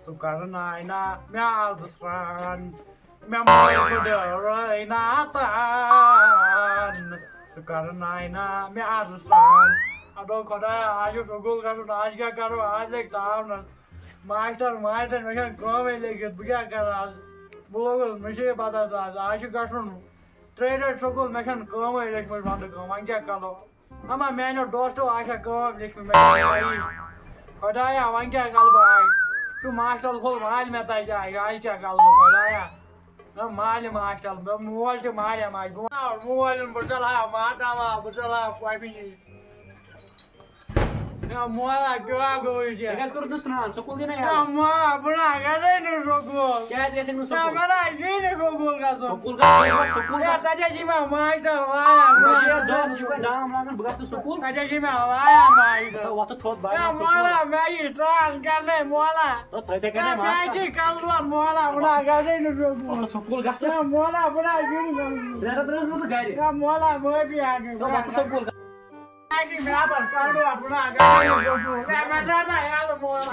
Sukarnaina Miazran Memoynaatan Sukarnaina Miazran Ado Koda Aju Google Karu Ajga Karu Ajek Town Master Mission Come Lake Buga Karas Bulogul Mishi Badas Aju Kasun Trader Sokul Mission Come Lake Manda Komanga Kalo Ama Mano Dosto Asha Come Lake Kodaya Wanga Kalbai Tu master khol mal mein tai jayega ai kya gal bolaya na mal master mobile to mal mai mobile butala mata ma butala koi bhi na mola gwa go je gas kar dusna sokol dina yaar ma bana gale no sokol kya jaise no sokol bana ye ne sokol ka sokol ya tajaji ma master laya mujhe dos jiwa naam lagan buga tu sokol tajaji ma laya mai to wa to thot bai na mola mai tran karne mola to thai karne ma ji kalwan mola bana gale no sokol to sokol gas na mola bana ye no rera no gari na mola mo bhi aa to wa to sokol Ai mera par kardo apna gale no sokol ya mera na yaar mola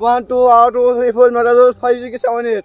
1 2 2 3 4 5 6 7 8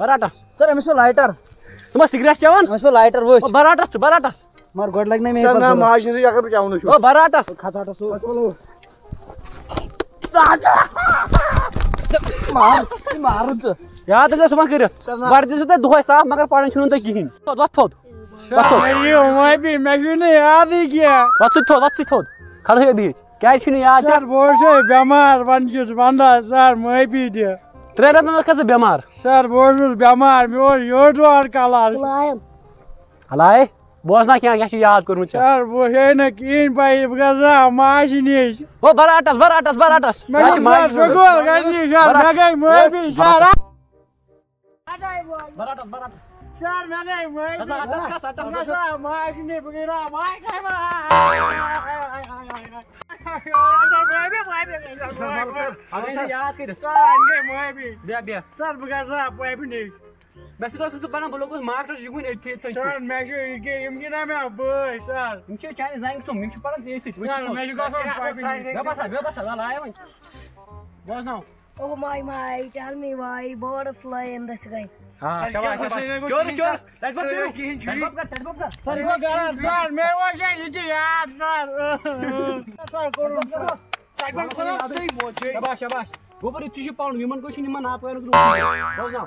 براٹس سر أمِس چھُ lighter تم cigarette چوان أمِس چھُ lighter وٕچھ براٹس براٹس مگر گۄڈٕ لگہِ نہ مےٚ سر نہ ماج چھُنہٕ اگر بہٕ چاونہٕ چھُ براٹس کھژاٹس مارُن ژٕ یاد گژھِ صبح کٔرِتھ وردی چھُو تۄہہِ دۄہے صاف مگر پران چھُنہٕ تۄہہِ کِہیٖنۍ وۄتھ تھوٚد مےٚ چھُنہٕ یادٕے کینٛہہ وۄتھ ژٕ تھوٚد وۄتھ ژٕ تھوٚد کھڑٕ ہے بِہِتھ کیٛازِ چھُنہٕ یاد سر بہٕ اوسُے بٮ۪مار وۄنۍ چھُس ونٛدان سر معٲفی دِ 3 رٮ۪تن ٲس ژٕ بٮ۪مار سر بہٕ اوسُس بٮ۪مار مےٚ اوس یوٚڑ کلر مُلایم ہلایے بوزنا کیٚنٛہہ کیٛاہ چھُ یاد کوٚرمُت ژےٚ سر بہٕ ہے نہٕ کِہیٖنۍ پاے بہٕ گژھٕ ماجہِ نِش او براٹس براٹس براٹس مےٚ چھُ سر سکوٗل گژھنی سر مےٚ گٔے معٲفی سر براٹس براٹس سر مےٚ گٔے معٲفی ماجہِ نِش بہٕ گٔے یاد کٔرِتھ معٲفی بیٚہہ بیٚہہ سر بہٕ گژھٕ پایپہِ نِش مےٚ سۭتۍ اوسُکھ ژٕ بنان بہٕ لوٚگُس ماکٹس یِکُن أتھی سر مےٚ چھُ یہِ کہِ یِم گِنٛدان مےٚ بٲے سر یِم چھِ چانہِ زنٛگہِ سُم یِم چھِ پران ژےٚ سۭتۍ سر مےٚ چھُ گژھُن پایپہِ نِش بیٚہہ بسا لایا وۄنۍ بوزناو Oh my, tell me why birds fly in the sky. چورس چورس تتہِ بب کٔرِو تتہِ بب کر تتہِ بب کر سر بہٕ کران سر مےٚ اوس یہِ تہِ یاد سر شباش شباش گوبر یِتھُے چھُ پرُن یِمن گوٚژھ یِمن ناپٲرِس بوزناو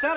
سر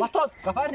وۄتھ تھوٚد کپارِ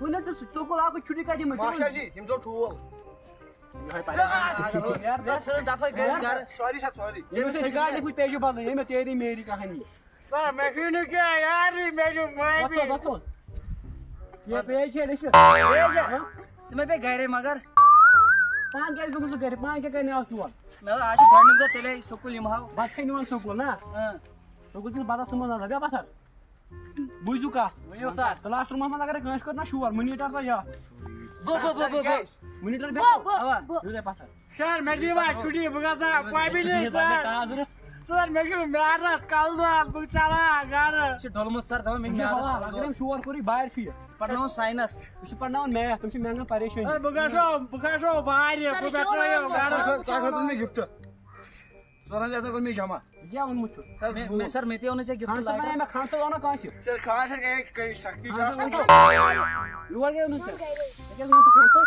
وۄنۍ ژٕ سکوٗل آو چھُٹی کتہِ یِمن ماشٹر جی یِم ژوٚٹ ٹھوٗل سوری سر سوری کچھ پیشو بدل یہ میں تیری میری کہانی سر مےٚ چھُنہٕ کینٛہہ یادٕے مےٚ چھُ معٲفی یہ پیج ہے لیکھِتھ تِمے پے گرے مگر پان کیٛازِ گوٚمُت ژٕ گرِ پان کیٛاہ کرنہِ آو چور مےٚ دوٚپ آز چھُ گۄڈنیُک دۄہ تیٚلے سکوٗل یِمہٕ ہاو بتہٕ کھے نِوان سکوٗل نا سکوٗل چھُس بتس سُمبل نظر بیٚہہ پتھر بوٗزِو کتھ ؤنِو سر کلاس روٗمس منٛز اگر کٲنٛسہِ کوٚر نا شور مٔنیٖٹر تہٕ یتھ مٔنیٖٹر بیٚہہ پتھر سر مےٚ دِیِو چھُٹی بہٕ گژھٕ پایپہِ نِش سر سر مےٚ چھُ میادس کلہٕ دود بہٕ ژلان گرٕ چھُ ڈوٚلمُت سر دپان مےٚ اگر أمۍ شور کوٚر یہِ بارِ چھُ یہِ پرناوُن ساینس یہِ چھُ پرناوان میتھ تِم چھِ میانٮ۪ن پریشٲنی سر بہٕ کھسو وارِ بہٕ ترٛٲیِو گرٕ ژےٚ کھوٚتُن مےٚ گفٹ 14 کوٚر مےٚ جمع یہِ کیٛاہ ووٚنمُت چھُ سر مےٚ تہِ اوٚن ژےٚ خان صٲب بناے مےٚ خان صٲب وَنو کٲنٛسہِ سر خاص گٔے سختی چھِ آسان یور کیٛاہ ووٚنُتھ ژےٚ کیٛاہ ووٚنُتھ خان صٲب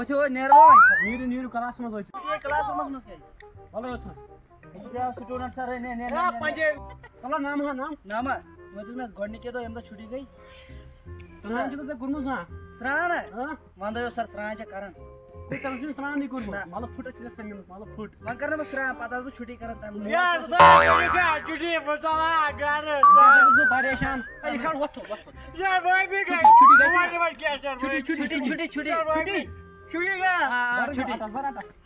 ؤتھِو نیرو وۄنۍ سر نیٖرِو نیٖرِو کلاس منٛز ٲسِو کلاس روٗمس منٛز کیٛازِ وَلہٕ اوٚتھُن سٹوٗڈنٹ سر چلو نام ہا نام ناما وۄنۍ دِژ مےٚ گۄڈنِکے دۄہ ییٚمہِ دۄہ چھُٹی گٔے سرٛان چھُکھ ژےٚ کوٚرمُت زانٛہہ سرٛان ہا ونٛدٲیو سر سرٛان چھےٚ کران تُہۍ تٔمِس چھُنہٕ سرٛانٕے کوٚرمُت مطلب پھٕٹَس چھِ ژےٚ ژھٕنمٕژ مطلب پھٕٹ وۄنۍ کرٕ نہٕ بہٕ سرٛان پتہٕ آسہٕ بہٕ چھُٹی کران تمہِ چھُٹی بہٕ ژلان گرٕ ژٕ پریشان یہِ کھڑ وۄتھ تھوٚد وۄتھ تھوٚد سر معٲفی گٔے چھُٹی چھُٹی چھُٹی چھُٹی چھُٹی گٔے چھُٹی برابر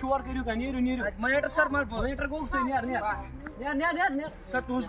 شور کٔرِو کانٛہہ نیٖرِو نیٖرِو مٲنِٹر سر مگر مٲنیٹر گوٚو سُے نیر نیر نیر نیر نیر سر تُہنٛز